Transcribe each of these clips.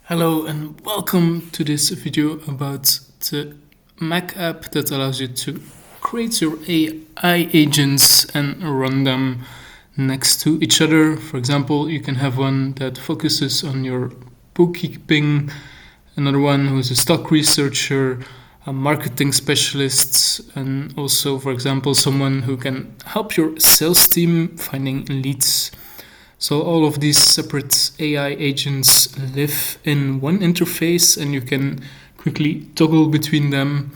Hello and welcome to this video about the Mac app that allows you to create your AI agents and run them next to each other. For example, you can have one that focuses on your bookkeeping, another one who's a stock researcher, a marketing specialist, and also, for example, someone who can help your sales team finding leads. So all of these separate AI agents live in one interface and you can quickly toggle between them.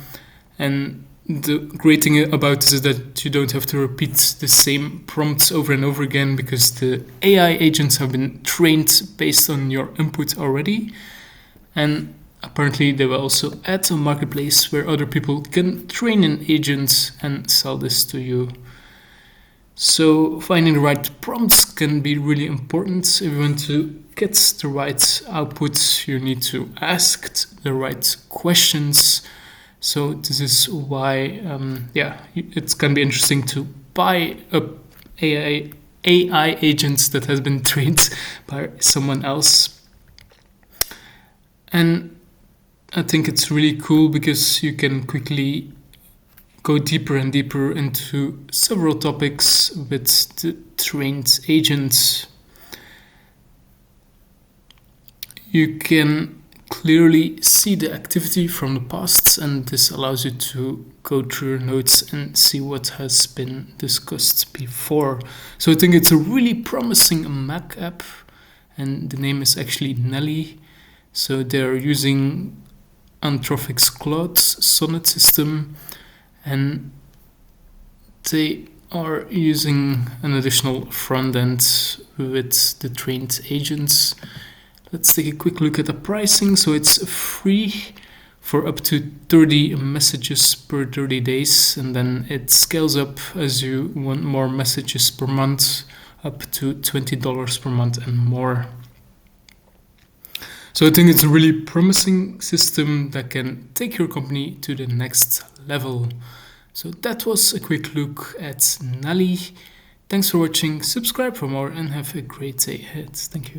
And the great thing about this is that you don't have to repeat the same prompts over and over again because the AI agents have been trained based on your input already. And apparently they will also add a marketplace where other people can train an agent and sell this to you. So finding the right prompts can be really important. If you want to get the right output, you need to ask the right questions. So this is why, it can be interesting to buy a AI agents that has been trained by someone else. And I think it's really cool because you can quickly go deeper and deeper into several topics with the trained agents. You can clearly see the activity from the past, and this allows you to go through your notes and see what has been discussed before. So I think it's a really promising Mac app, and the name is actually Nelly. So they're using Anthropic's Claude Sonnet system, and they are using an additional front end with the trained agents. Let's take a quick look at the pricing. So it's free for up to 30 messages per 30 days, and then it scales up as you want more messages per month, up to $20 per month and more. So I think it's a really promising system that can take your company to the next level. So that was a quick look at Nelly. Thanks for watching, subscribe for more, and have a great day ahead. Thank you.